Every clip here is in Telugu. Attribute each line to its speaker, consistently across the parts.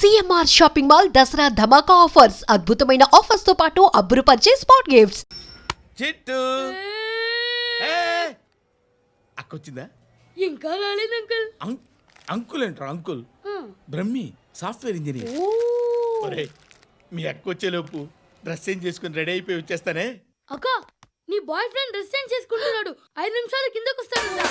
Speaker 1: సిఎంఆర్ షాపింగ్ మాల్ దసరా ధమాకా ఆఫర్స్. అద్భుతమైన ఆఫర్స్ తో పాటు అబ్బురుపరిచే స్పాట్ గిఫ్ట్స్.
Speaker 2: చిట్టు అక్కొచ్చిందా?
Speaker 3: ఇంకా రాలేదు అంకుల్.
Speaker 2: అంకుల్ ఏంట్రా అంకుల్? Brahmi software engineer. ఒరే మీ అక్కొచ్చేలోపు డ్రెస్ చేంజ్ చేసుకుని రెడీ అయిపోయి వచ్చేస్తానే.
Speaker 3: అక్క నీ బాయ్ ఫ్రెండ్ డ్రెస్ చేంజ్ చేసుకుంటున్నాడు, 5 నిమిషాలు కిందకు వస్తాడంట.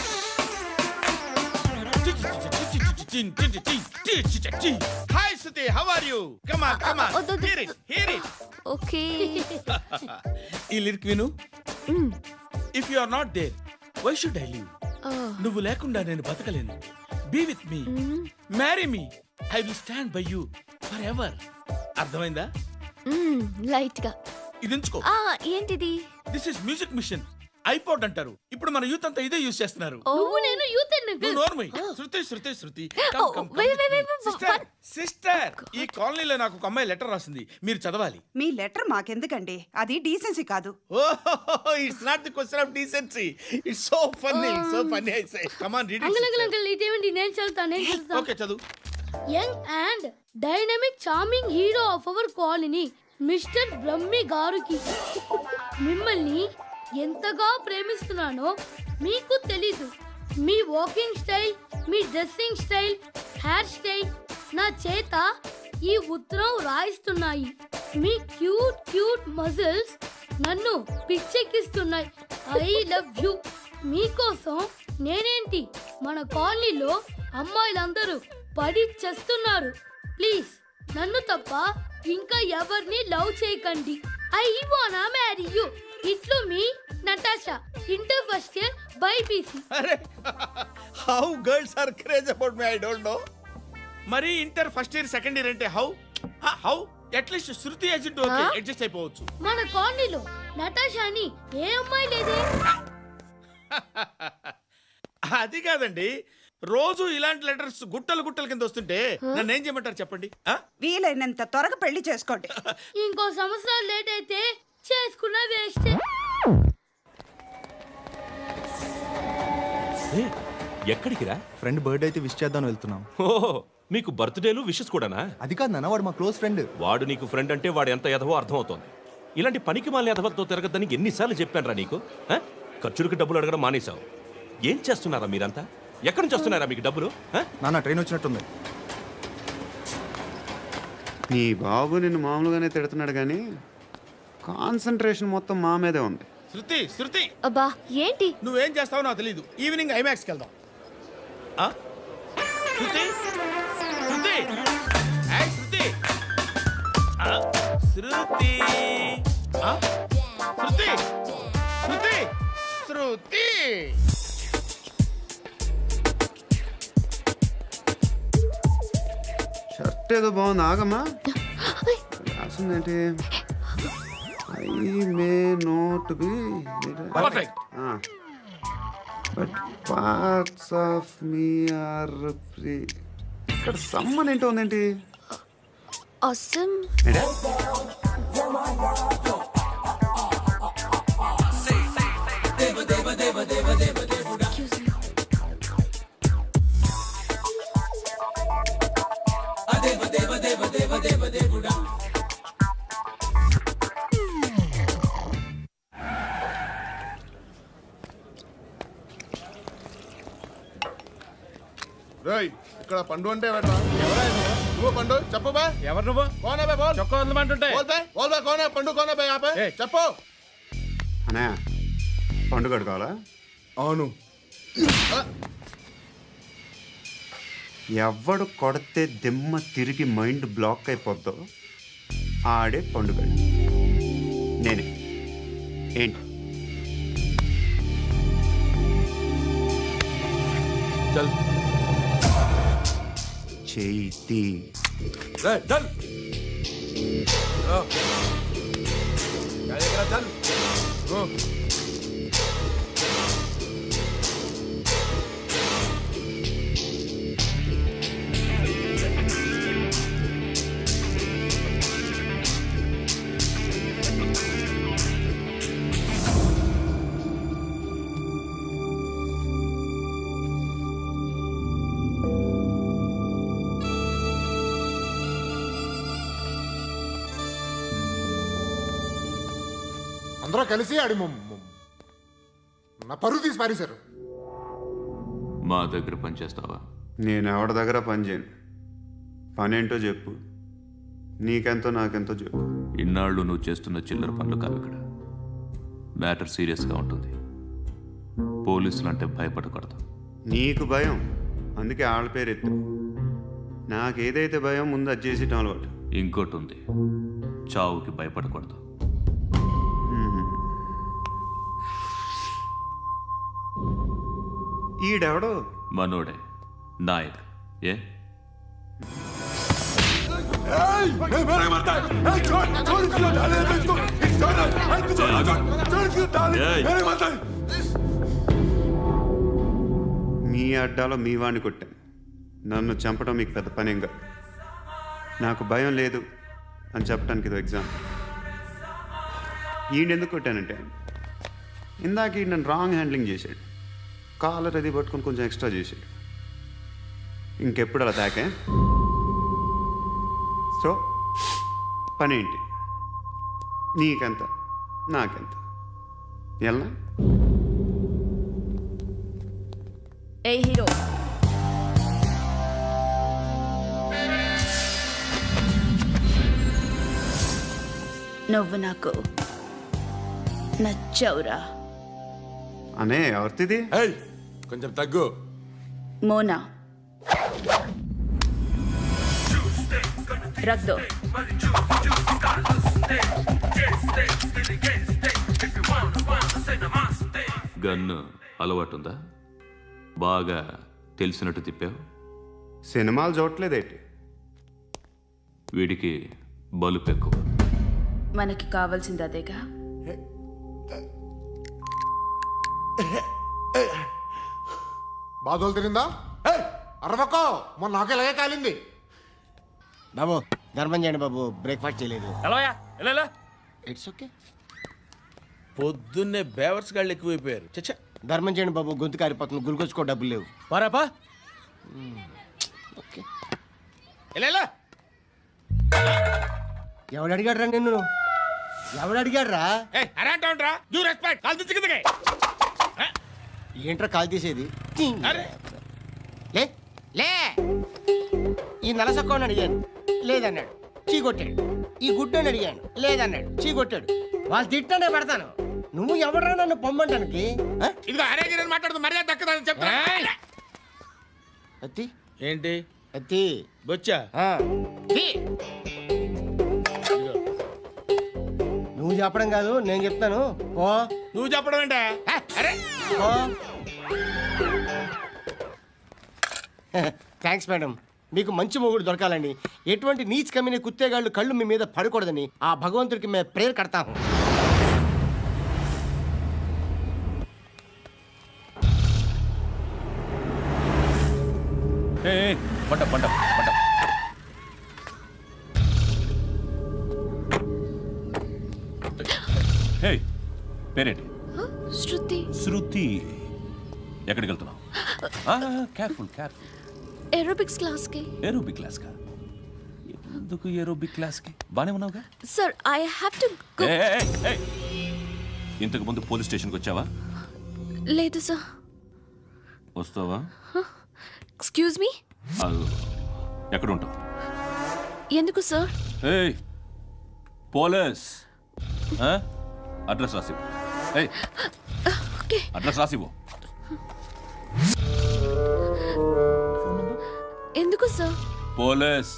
Speaker 2: Hi Suthi, how are you? Come on come on, hear it.
Speaker 4: Okay.
Speaker 2: ఈ లిరిక్ విను. If you are not there why should I live? నువ్వు లేకుండా నేను బతకలేను. Be with me, marry me, I will stand by you forever. అర్థమైందా?
Speaker 4: లైట్ గా.
Speaker 2: ఇది ఉంచుకో.
Speaker 4: ఏంటిది?
Speaker 2: This is music machine. IPod అంటారు. ఇప్పుడు మన యూత్ అంతా ఇదే యూస్ చేస్తున్నారు.
Speaker 3: నువ్వు నేను యూత్
Speaker 2: నువ్వు నోర్మై. శృతి శృతి శృతి. సిస్టర్, ఈ కాలనీలో నాకు ఒక అమ్మాయి లెటర్ రాసింది, మీరు చదవాలి.
Speaker 5: మీ లెటర్ మాకెందుకండి? అది డీసెన్సీ కాదు.
Speaker 2: ఓహో, it's not the question of decency. It's so funny, so funny. I say come on read it.
Speaker 3: Uncle ఇదేంటి? నేను చదువుతాను.
Speaker 2: ఓకే చదువు.
Speaker 3: Young and dynamic charming hero of our colony mister Brahmi గారికి మిమ్మల్ని ఎంతగా ప్రేమిస్తున్నానో మీకు తెలీదు. మీ వాకింగ్ స్టైల్, మీ డ్రెస్సింగ్ స్టైల్, హెయిర్ స్టైల్ నా చేత ఈ ఉత్తరం రాయిస్తున్నాయి. మీ క్యూట్ క్యూట్ మజిల్స్ నన్ను పిచ్చెక్కిస్తున్నాయి. I love you. మీకోసం నేనేంటి, మన కాలనీలో అమ్మాయిలందరూ పడి చేస్తున్నారు. ప్లీజ్ నన్ను తప్ప ఇంకా ఎవరిని లవ్ చేయకండి. ఐ వానా మ్యారీ యూ. ఇట్లు మీ Natasha, inter first year BiPC.
Speaker 2: అరే how girls are craze about me, I don't know. మరి inter first year second year అంటే how at least Shruti agent okay adjust అయిపోవచ్చు.
Speaker 3: మన కాలనీలో నటాషా అని ఏ అమ్మాయి లేదే.
Speaker 2: అది కాదండి, రోజు ఇలాంటి లెటర్స్ గుట్టలు గుట్టల కింద వస్తుంటే నన్ను ఏం చేయమంటారు చెప్పండి?
Speaker 5: వీలైనంత త్వరగా పెళ్లి చేసుకోండి.
Speaker 3: ఇంకో సంవత్సరాలు లేట్ అయితే చేసుకున్న వేస్ట్.
Speaker 6: ఎక్కడికి రా?
Speaker 7: ఫ్రెండ్ బర్త్డే అయితే విష్ చేద్దాం వెళ్తున్నాం.
Speaker 6: ఓహో, మీకు బర్త్డేలు విషెస్ కూడానా?
Speaker 7: అది కాదు నాన్న, వాడు మా క్లోజ్ ఫ్రెండ్.
Speaker 6: వాడు నీకు ఫ్రెండ్ అంటే వాడు ఎంత ఎదవో అర్థమవుతోంది. ఇలాంటి పనికి మాలిన ఎదవలతో తిరగద్దని ఎన్నిసార్లు చెప్పానురా నీకు? ఖర్చులకు డబ్బులు అడగడం మానేశావు. ఏం చేస్తున్నారా మీరంతా? ఎక్కడి నుంచి వస్తున్నారా మీకు డబ్బులు?
Speaker 7: నాన్న ట్రైన్ వచ్చినట్టుంది.
Speaker 8: నీ బాబు నిన్ను మామూలుగానే తిడుతున్నాడు కానీ కాన్సన్ట్రేషన్ మొత్తం మా మీదే ఉంది.
Speaker 2: శృతి శృతి,
Speaker 4: అబ్బా ఏంటి?
Speaker 2: నువ్వేం చేస్తావో నాకు తెలీదు. ఈవినింగ్ ఐమాక్స్కి వెళ్దాం. శృతి శృతి, శృతి శృతి శృతి శృతి శృతి.
Speaker 8: షర్ట్ ఏదో బాగుంది, ఆగమ్మా. రాసిందేంటి? I may not be
Speaker 2: perfect.
Speaker 8: But parts of me are free. ఇక్కడ సమ్మన్ ఏంటో ఉందేంటి?
Speaker 4: awesome.
Speaker 9: ఇక్కడ పండు అంటే నువ్వు పండు చెప్పు బా.
Speaker 2: ఎవరు నువ్వు?
Speaker 9: కోనే బే బోల్.
Speaker 2: చొక్కా వదలమంటుంటే
Speaker 9: బోల్ బే కోనే పండు కోనే బే ఆపే చెప్పు.
Speaker 8: అనే పండుగ కావాలా?
Speaker 9: అవును.
Speaker 8: ఎవడు కొడితే దిమ్మ తిరిగి మైండ్ బ్లాక్ అయిపోద్దో ఆడే పండుగ. నేనే. ఏంటి?
Speaker 2: చల్
Speaker 8: చేతి
Speaker 2: చల్ చల్.
Speaker 9: అందరూ కలిసి ఆడి నా పరువు తీసి పారేశారు.
Speaker 6: మా దగ్గర పనిచేస్తావా?
Speaker 8: నేను ఎవరి దగ్గర పని చేయను. పని ఏంటో చెప్పు. నీకెంతో నాకెంతో చెప్పు.
Speaker 6: ఇన్నాళ్ళు నువ్వు చేస్తున్న చిల్లర పనులు కావు ఇక్కడ. మ్యాటర్ సీరియస్గా ఉంటుంది. పోలీసులు అంటే భయపడకూడదు.
Speaker 8: నీకు భయం, అందుకే ఆళ్ళ పేరు ఎత్తు. నాకేదైతే భయం ముందు అది చేసేటం అలవాటు.
Speaker 6: ఇంకోటి ఉంది, చావుకి భయపడకూడదు.
Speaker 8: ఈడెవడో
Speaker 6: మనోడే నాయక్. ఏ
Speaker 8: మీ అడ్డాలో మీ వాడిని కొట్టాను. నన్ను చంపడం మీకు పెద్ద పనేం కాదు. నాకు భయం లేదు అని చెప్పడానికి ఇది ఎగ్జాంపుల్. ఈయన ఎందుకు కొట్టానంటే ఇందాక ఈయన నన్ను రాంగ్ హ్యాండ్లింగ్ చేశాడు. కాలర్ అది పట్టుకొని కొంచెం ఎక్స్ట్రా చేశాడు. ఇంకెప్పుడు అలా తాకే. సో పని ఏంటి? నీకెంత నాకెంత ఎలా?
Speaker 4: ఏ హీరో, నువ్వు నాకు నచ్చవురా.
Speaker 8: అనే ఎవరిది?
Speaker 9: ఏయ్, కొంచెం తగ్గు.
Speaker 4: మోనా రక్ దో.
Speaker 6: గన్ను అలవాటుందా? బాగా తెలిసినట్టు తిప్పావు.
Speaker 8: సినిమాలు చూడట్లేదేంటి?
Speaker 6: వీడికి బలుపు ఎక్కువ.
Speaker 4: మనకి కావాల్సింది అదేగా.
Speaker 9: బాధలు తిరిందా? అరవకో, మొన్న నాకు ఇలాగే కాలింది.
Speaker 10: బాబు ధర్మం చేయండి బాబు, బ్రేక్ఫాస్ట్ చేయలేదు.
Speaker 7: It's okay.
Speaker 2: పొద్దున్నే బేవర్స్ గాళ్ళు ఎక్కువైపోయారు. చచ్చా,
Speaker 10: ధర్మం చేయండి బాబు, గొంతు కారిపోతుంది, గురికొచ్చుకో డబ్బులు లేవు.
Speaker 2: పారాపా.
Speaker 10: ఓకే.
Speaker 2: ఎలా
Speaker 10: ఎవడు అడిగాడు రా నిన్ను? ఎవడు అడిగాడు రా? ఏంట్రా కాల్ తీసేది? లే లే. ఈ నలసక్కని అడిగాను, లేదన్నాడు, చీ కొట్టాడు. ఈ గుడ్డని అడిగాను, లేదన్నాడు, చీ కొట్టాడు. వాళ్ళు తిట్టానే పెడతాను. నువ్వు ఎవడరా నన్ను పొమ్మంటానికి? అత్తి
Speaker 2: ఏంటి
Speaker 10: అత్తి
Speaker 2: బొచ్చా?
Speaker 10: ఆ. తీ. నువ్వు చెప్పడం కాదు, నేను చెప్తాను. ఓ
Speaker 2: నువ్వు చెప్పడం ఏంటా?
Speaker 10: ఓ. Thanks madam. మీకు మంచి మొగుడు దొరకాలని, ఎటువంటి నీచ్ కమ్మిన కుత్తేగాళ్ళు కళ్ళు మీ మీద పడకూడదని ఆ భగవంతుడికి మేము ప్రేయర్ కడతాము.
Speaker 6: పంట పంట పంట. హే, పేరేంటి?
Speaker 4: శృతి.
Speaker 6: శృతి. ఎక్కడికి వెళ్తున్నావు? Careful careful.
Speaker 4: ఏరోబిక్స్ క్లాస్ కి.
Speaker 6: ఏరోబిక్ క్లాస్ కా? ఎందుకు ఏరోబిక్ క్లాస్ కి? బానే ఉన్నావుగా?
Speaker 4: Sir, I have to go.
Speaker 6: ఇంతకు ముందు పోలీస్ స్టేషన్కి వచ్చావా?
Speaker 4: లేదు సార్.
Speaker 6: వస్తావా?
Speaker 4: Excuse me.
Speaker 6: ఎక్కడ ఉంటావు?
Speaker 4: ఎందుకు సార్?
Speaker 6: ఏయ్, పోలీస్. అడ్రస్ రాసివ్వు. ఏయ్,
Speaker 4: ఓకే.
Speaker 6: అడ్రస్ రాసివ్వు.
Speaker 4: ఎందుకు సార్?
Speaker 6: పోలీస్.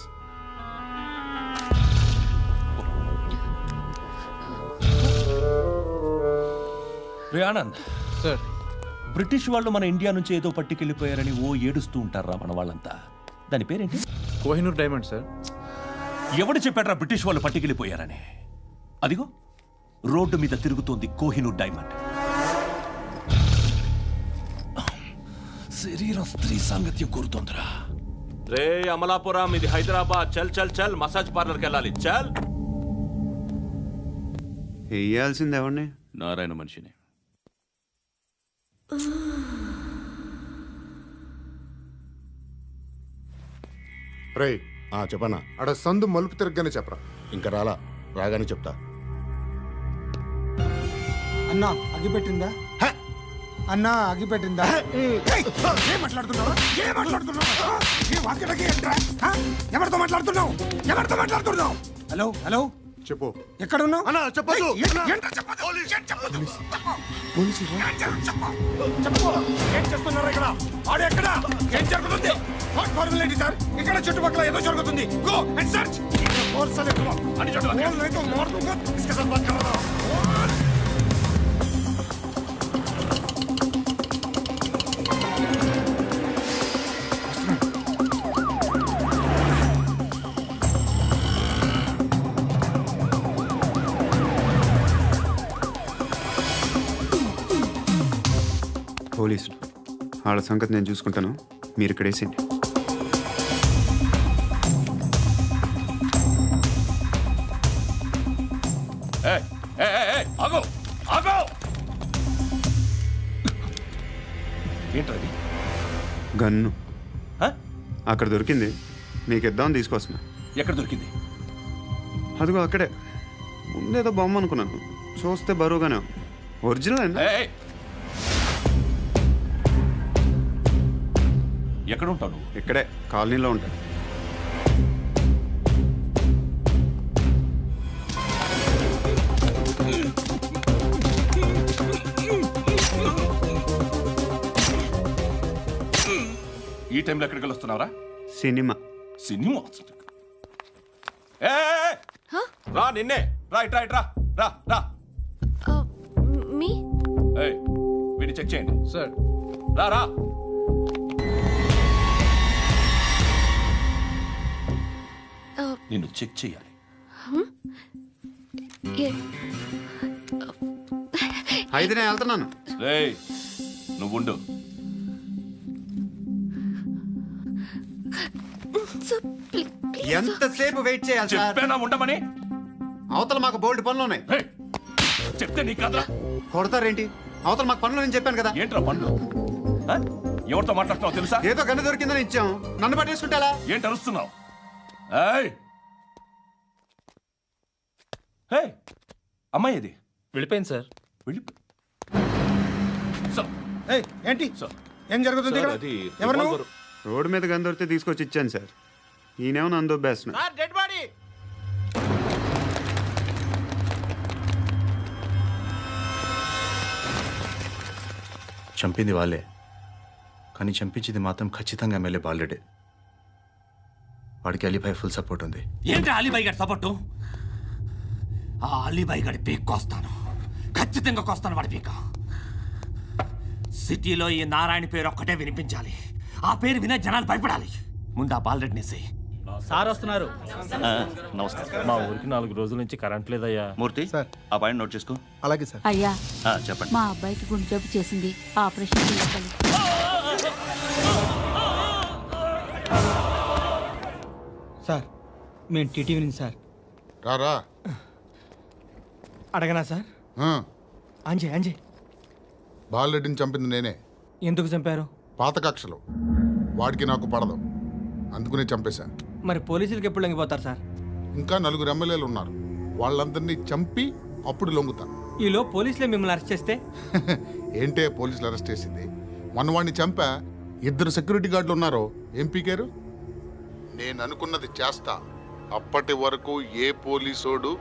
Speaker 6: రే ఆనంద్
Speaker 7: సార్.
Speaker 6: బ్రిటిష్ వాళ్ళు మన ఇండియా నుంచి ఏదో పట్టుకెళ్ళిపోయారని ఓ ఏడుస్తూ ఉంటారా మన వాళ్ళంతా. దాని పేరేంటి?
Speaker 7: Kohinoor diamond sir.
Speaker 6: ఎవడు చెప్పాడ్రా బ్రిటిష్ వాళ్ళు పట్టుకెళ్ళిపోయారని? అదిగో రోడ్డు మీద తిరుగుతోంది కోహినూర్ డైమండ్. శరీరం స్త్రీ సాంగత్యం కోరుతోందిరా. రే అమలాపురం, ఇది హైదరాబాద్. చల్ చల్ చల్, మసాజ్ పార్లర్కి వెళ్ళాలి. చల్.
Speaker 8: వేయాల్సింది ఎవరిని?
Speaker 6: నారాయణ మనిషిని.
Speaker 9: రేయ్, చెప్పనా? ఆడ సందు మలుపు తిరగగానే చెప్పరా.
Speaker 7: ఇంకా రాలా, రాగానే చెప్తా.
Speaker 10: అన్నా అగిపెట్టిందా అన్నా అగిపెట్టిందా ఏం మాట్లాడుతున్నావు ఎవరితో మాట్లాడుతున్నావు హలో హలో
Speaker 9: చెప్పు
Speaker 10: ఎక్కడ ఉన్నావు
Speaker 9: అన్నా చెప్పదు
Speaker 10: ఏం చేస్తున్నారు ఇక్కడ ఆడు ఎక్కడ ఏం జరుగుతుంది వాట్ ఫార్మాలిటీ సార్ ఇక్కడ చుట్టుపక్కల ఏదో జరుగుతుంది గో అండ్ సర్చ్ ఫోర్స్ అనే అని చెప్పండి మారుతుంగా इसके साथ बात कर रहा हूं
Speaker 8: పోలీసులు వాళ్ళ సంగతి నేను చూసుకుంటాను, మీరు ఇక్కడ వేసేయండి.
Speaker 6: ఆగో ఆగో ఏంటది?
Speaker 8: గన్ను
Speaker 6: హ?
Speaker 8: అక్కడ దొరికింది, మీకు ఇద్దామని తీసుకొస్తున్నా.
Speaker 6: ఎక్కడ దొరికింది?
Speaker 8: అదిగో అక్కడే. ముందేదో బొమ్మ అనుకున్నాను, చూస్తే బరువుగానే ఉంది. ఒరిజినల్ అండి.
Speaker 6: ఏయ్! ఎక్కడ ఉంటావు?
Speaker 8: ఇక్కడే కాలనీలో ఉంటాను.
Speaker 6: ఈ టైంలో ఎక్కడికి వస్తున్నావురా?
Speaker 8: సినిమా.
Speaker 6: సినిమా రా, నిన్నే రా, ఇట్రా ఇట్రా, రా రా.
Speaker 4: మీ
Speaker 6: ఏయ్, వీడిని చెక్ చేయండి.
Speaker 7: సార్
Speaker 6: రా రా. నిన్ను చెక్ చేయాలి.
Speaker 8: అయితే నేను వెళ్తున్నాను.
Speaker 6: రేయ్, నువ్వు ఉండు.
Speaker 8: ఎంతసేపు వెయిట్ చేయాలి సార్?
Speaker 6: చెప్పేనా ఉండమని?
Speaker 8: అవతల మాకు బోల్డ్ పనులు ఉన్నాయి.
Speaker 6: ఏయ్, చెప్తే నీకు కదరా?
Speaker 8: కొడతారేంటి? అవతల మాకు పనులు నేను చెప్పాను కదా.
Speaker 6: ఏంట్రా పండ్లు? ఆ? ఎవరితో మాట్లాడుతున్నావు తెలుసా?
Speaker 8: ఏదో గన్ను దొరికిందని ఇచ్చాం, నన్ను పట్టేసుకుంటా.
Speaker 6: ఏంటి అరుస్తున్నావు? ఏయ్! ఏయ్! అమ్మాయి ఇది
Speaker 7: వెళ్ళిపోయింది సార్.
Speaker 6: వెళ్ళి సార్,
Speaker 10: ఏయ్ ఏంటి
Speaker 6: సార్.
Speaker 10: ఏం జరుగుతుంది ఇక్కడ? ఎవరు నువ్వు?
Speaker 8: రోడ్డు మీద గన్ను దొరికితే తీసుకొచ్చి ఇచ్చాను సార్. ఈయనేమో నన్ను దొబ్బేస్తున్నా.
Speaker 10: Dead body.
Speaker 7: చంపింది వాళ్ళే, కానీ చంపించింది మాత్రం ఖచ్చితంగా ఎమ్మెల్యే బాలుడే. వాడికి అలీభాయ్ ఫుల్ సపోర్ట్ ఉంది.
Speaker 11: ఏంటి అలీబాయి గారి సపోర్టు? ఆ అలీబాయి గారి పీక్ కోస్తాను, ఖచ్చితంగా కోస్తాను వాడి పీక. సిటీలో ఈ నారాయణ పేరు ఒక్కటే వినిపించాలి. ఆ పేరు వినే జనాలు భయపడాలి. ముందు ఆ బాలరెడ్డిని
Speaker 10: సార్ వస్తున్నారు.
Speaker 7: నమస్కారం. మా ఊరికి 4 రోజుల నుంచి కరెంట్ లేదయ్యా.
Speaker 6: మూర్తి
Speaker 9: సార్.
Speaker 6: ఆ పాయింట్ నోట్ చేసుకో.
Speaker 9: అలాగే సార్.
Speaker 12: అయ్యా,
Speaker 6: చెప్పండి.
Speaker 12: మా అబ్బాయికి గుండె జబ్బు చేసింది, ఆపరేషన్ చేయాలి.
Speaker 10: సార్ మేము టీటీవీ నుంచి సార్.
Speaker 9: రారా
Speaker 10: అడగనా సార్? అంజయ్
Speaker 9: బాలరెడ్డిని చంపింది నేనే.
Speaker 10: ఎందుకు చంపారు?
Speaker 9: పాత కక్షలు, వాడికి నాకు పడదు, అందుకునే చంపేశాను.
Speaker 10: మరి పోలీసులకు ఎప్పుడు లొంగిపోతారు సార్?
Speaker 9: ఇంకా 4 ఎమ్మెల్యేలు ఉన్నారు, వాళ్ళందరినీ చంపి అప్పుడు లొంగుతాను.
Speaker 10: ఈలో పోలీసులే మిమ్మల్ని అరెస్ట్ చేస్తే?
Speaker 9: ఏంటే పోలీసులు అరెస్ట్ చేసింది? మొన్న వాడిని చంపా, 2 సెక్యూరిటీ గార్డులు ఉన్నారో ఏం పీకారు? నేను అనుకున్నది చేస్తా, అప్పటి వరకు ఏ పోలీసోడు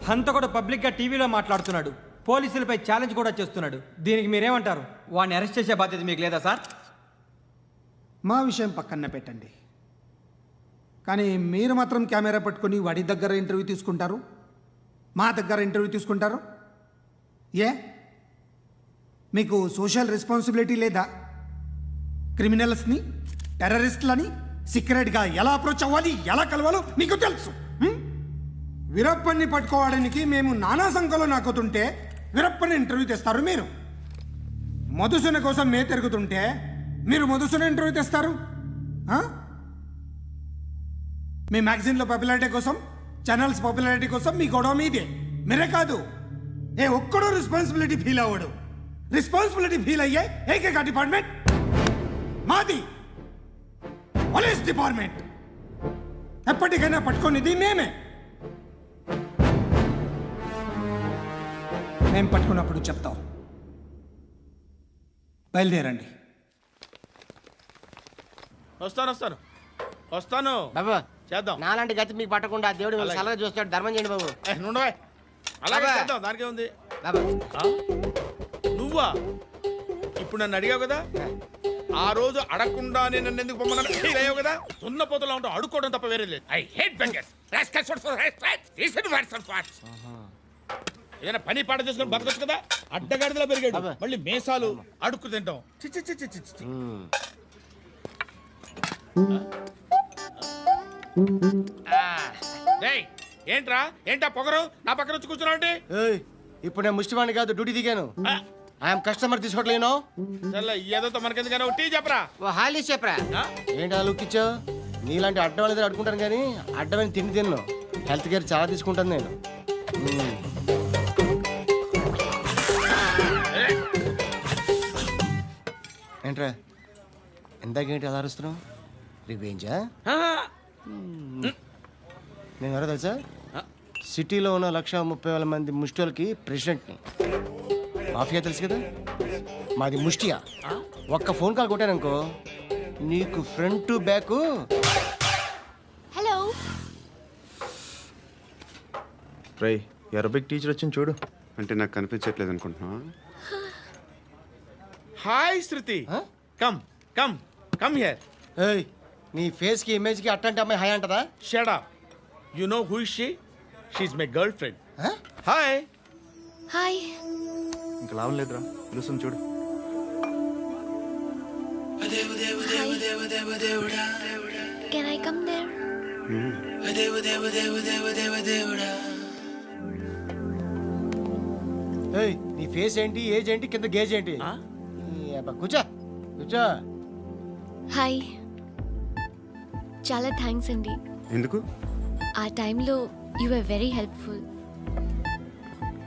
Speaker 10: హంతకుడు పబ్లిక్గా టీవీలో మాట్లాడుతున్నాడు, పోలీసులపై ఛాలెంజ్ కూడా చేస్తున్నాడు. దీనికి మీరేమంటారు? వాడిని అరెస్ట్ చేసే బాధ్యత మీకు లేదా సార్?
Speaker 13: మా విషయం పక్కన పెట్టండి, కానీ మీరు మాత్రం కెమెరా పట్టుకొని వాడి దగ్గర ఇంటర్వ్యూ తీసుకుంటారు, మా దగ్గర ఇంటర్వ్యూ తీసుకుంటారు. ఏ మీకు సోషల్ రెస్పాన్సిబిలిటీ లేదా? క్రిమినల్స్ని, టెర్రరిస్టులని సీక్రెట్గా ఎలా అప్రోచ్ అవ్వాలి, ఎలా కలవాలో మీకు తెలుసు. వీరప్పన్ని పట్టుకోవడానికి మేము నానా సంఖ్యలో నాకుతుంటే వీరప్పని ఇంటర్వ్యూ తెస్తారు మీరు. మధుసూన కోసం మే తిరుగుతుంటే మీరు మధుసూన ఇంటర్వ్యూ తెస్తారు. మీ మ్యాగజైన్లో పాపులారిటీ కోసం, ఛానల్స్ పాపులారిటీ కోసం మీ గొడవ మీదే. మీరే కాదు, ఏ ఒక్కడో రెస్పాన్సిబిలిటీ ఫీల్ అవ్వడు. రెస్పాన్సిబిలిటీ ఫీల్ అయ్యే ఏకైక డిపార్ట్మెంట్ మాది, పోలీస్ డిపార్ట్మెంట్. ఎప్పటికైనా పట్టుకునేది మేమే. మేము పట్టుకున్నప్పుడు చెప్తాం. బయలుదేరండి.
Speaker 2: వస్తాను
Speaker 10: బాబు
Speaker 2: చేద్దాం.
Speaker 10: నాలాంటి గతి మీకు పట్టకుండా దేవుడు మిమ్మల్ని సలహా చూస్తాడు. ధర్మం చేయండి బాబు.
Speaker 2: నుండవే అలాగే
Speaker 10: అబ్బా.
Speaker 2: చేద్దాం, దానికే ఉంది.
Speaker 10: బాబు
Speaker 2: నువ్వా ఇప్పుడు నన్ను అడిగావు కదా, ఆ రోజు అడగకుండానే నన్ను ఎందుకు పొమ్మన్నాను ఫీల్ అయ్యావు కదా. సున్న పోతలో ఉంటావు, అడుక్కోవడం తప్ప వేరే లేదు. I hate bangers. ఏదైనా పని పాట చేసుకుని బతకొచ్చు కదా. అడ్డగాడిదలా పెరిగాడు,
Speaker 10: అబ్బా.
Speaker 2: మళ్ళీ మేసాలు అడుక్కు తింటాం. చి చి చి చి చి చి. డేయ్, ఏంటా పొగరు నా పక్కన వచ్చి కూర్చున్నావు అంటే?
Speaker 10: ఏయ్, ఇప్పుడు నేను ముష్టివాణి కాదు, డ్యూటీ దిగాను. ఐఎమ్ కస్టమర్ తీసుకోవట్లేను.
Speaker 2: ఏదో మనకెందుకైనా టీ చెప్పరా.
Speaker 10: ఓ హాలీ చెప్పరా. ఏంటి అలా లుక్ ఇచ్చావు? నీలాంటి అడ్డం వాళ్ళ దగ్గర అడుకుంటాను కానీ అడ్డమైన తిండి తిన్ను. హెల్త్ కేర్ చాలా తీసుకుంటాను నేను. ఏంట్రా ఎందాకేంటి అలా అరుస్తున్నావు? రివేంజా? నేను ఎవరో తెలుసా? సిటీలో ఉన్న 130,000 మంది ముష్టిలకి ప్రెసిడెంట్ని. మాఫియా తెలుసు కదా, మాది ముష్టియా. ఒక్క ఫోన్ కాల్ కొట్టాననుకో నీకు ఫ్రంట్ టు బ్యాక్.
Speaker 4: హలో.
Speaker 7: రై అరబిక్ టీచర్ వచ్చింది చూడు.
Speaker 8: అంటే నాకు కనిపించట్లేదు అనుకుంటున్నా.
Speaker 2: Hi Shruti, come come come here.
Speaker 10: ఏయ్, నీ ఫేస్ కి ఇమేజ్ కి అట్టంటే అమ్మాయి హాయ్ అంటదా?
Speaker 2: Shut up. You know who is she? She is my girlfriend. Hi.
Speaker 4: Hi.
Speaker 7: ఇంకా లాభం లేదురా, పిలుస్తుంది చూడు.
Speaker 4: Can I come there?
Speaker 10: ఏయ్, నీ ఫేస్ ఏంటి, ఏజ్ ఏంటి, కింద గేజ్ ఏంటి? ఈ అబ్బా, కూర్చో కూర్చో.
Speaker 4: హాయ్. చాలా థ్యాంక్స్ అండి.
Speaker 8: ఎందుకు?
Speaker 4: ఆ టైంలో you are very helpful.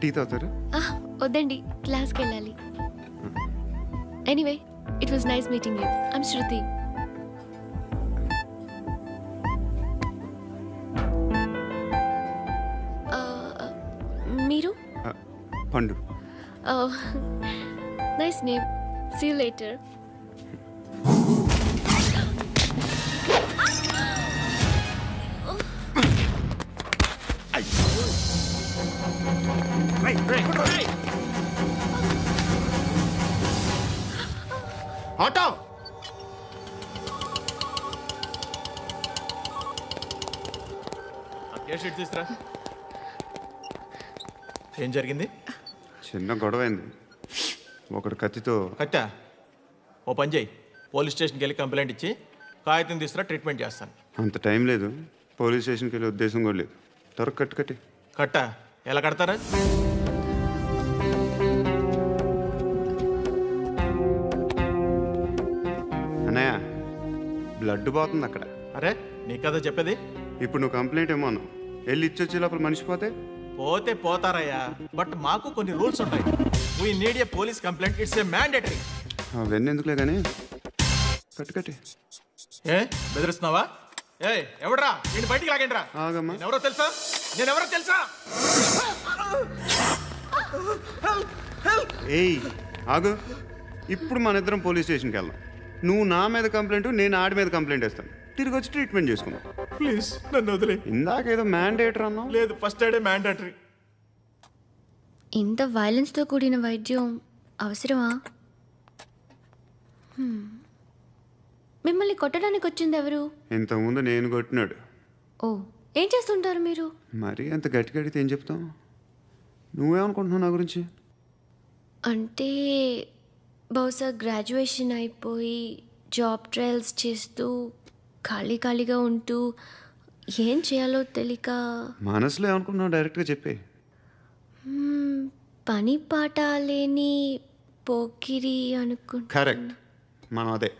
Speaker 8: Tea తాగుతారా?
Speaker 4: వద్దండి, క్లాస్కి వెళ్ళాలి. Anyway, it was nice meeting you. I'm Shruti. మీరు?
Speaker 8: Pandu.
Speaker 4: Nice name. See you later.
Speaker 8: Auto.
Speaker 7: తీసురా. ఏం జరిగింది?
Speaker 8: చిన్న గొడవ అయింది. ఒకడు కత్తితో.
Speaker 7: కట్టా ఓ పని చేయి, పోలీస్ స్టేషన్కి వెళ్ళి కంప్లైంట్ ఇచ్చి కాగితం తీసుకురా, ట్రీట్మెంట్ చేస్తాను.
Speaker 8: అంత టైం లేదు, పోలీస్ స్టేషన్కి వెళ్ళే ఉద్దేశం కూడా లేదు. త్వరగా కట్టి.
Speaker 7: కట్టా ఎలా కడతారా?
Speaker 8: అన్నయ్య, బ్లడ్ పోతుంది అక్కడ.
Speaker 7: అరే నీ కదా చెప్పేది.
Speaker 8: ఇప్పుడు నువ్వు కంప్లైంట్ ఏమో అన్నావు, వెళ్ళి ఇచ్చొచ్చే లోపల మనిషి పోతే
Speaker 7: పోతే పోతారయ్యా, బట్ మాకు కొన్ని రూల్స్ ఉంటాయి. We need a police complaint, it's a mandatory.
Speaker 8: అవన్నీ ఎందుకులే కానీ కట్టి.
Speaker 7: ఏ బెదిరిస్తున్నావా? ఏ ఎవడ్రా నేను బయటికి లాగండి రా.
Speaker 8: ఆగమ్మా.
Speaker 7: ఎవరో తెలుసా? నేనెవరో తెలుసా?
Speaker 8: ఏయ్ ఆగు. ఇప్పుడు మన ఇద్దరం పోలీస్ స్టేషన్కి వెళ్దాం. నువ్వు నా మీద కంప్లైంట్, నేను ఆడి మీద కంప్లైంట్ వేస్తాను. తిరిగి వచ్చి ట్రీట్మెంట్ చేసుకుందాం.
Speaker 7: ప్లీజ్ నన్ను వదిలే.
Speaker 8: ఇందాకేదో మ్యాండేటర్ అన్నావు.
Speaker 7: లేదు, ఫస్ట్ ఎయిడే మ్యాండేటరీ.
Speaker 4: ఇంత వైలెన్స్తో కూడిన వైద్యం అవసరమా? మిమ్మల్ని కొట్టడానికి వచ్చింది ఎవరు?
Speaker 8: ఇంతకుముందు నేను కొట్టినాడు.
Speaker 4: ఓ, ఏం చేస్తుంటారు మీరు?
Speaker 8: మరీ అంత గట్టి గడితే ఏం చెప్తాం? నువ్వేమనుకుంటున్నావు నా గురించి?
Speaker 4: అంటే బహుశా గ్రాడ్యుయేషన్ అయిపోయి జాబ్ ట్రయల్స్ చేస్తూ ఖాళీగా ఉంటూ ఏం చేయాలో తెలియక.
Speaker 8: మనసులో ఏమనుకుంటున్నావు డైరెక్ట్గా చెప్పే.
Speaker 4: పని పాట లేని పోకిరి అనుకుంటా.
Speaker 8: కరెక్ట్, మనం అదే.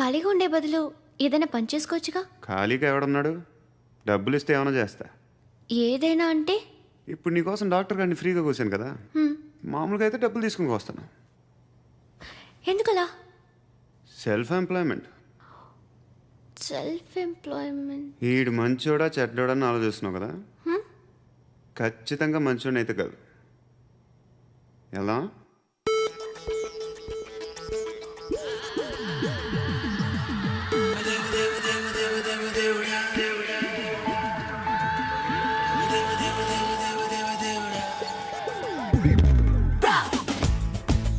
Speaker 4: ఖాళీగా ఉండే బదులు ఏదైనా పని చేసుకోవచ్చుగా.
Speaker 8: ఖాళీగా ఎవడన్నాడు? డబ్బులు ఇస్తే ఏమైనా చేస్తా.
Speaker 4: ఏదైనా అంటే?
Speaker 8: ఇప్పుడు నీకోసం డాక్టర్ గారిని ఫ్రీగా కూర్చాను కదా, మామూలుగా అయితే డబ్బులు తీసుకుని వస్తాను.
Speaker 4: ఎందుకలా?
Speaker 8: Self employment.
Speaker 4: Self employment.
Speaker 8: ఈడు మంచోడా చెడ్డోడా అని ఆలోచిస్తున్నావు కదా ఖచ్చితంగా మంచోడని అయితే కాదు ఎలా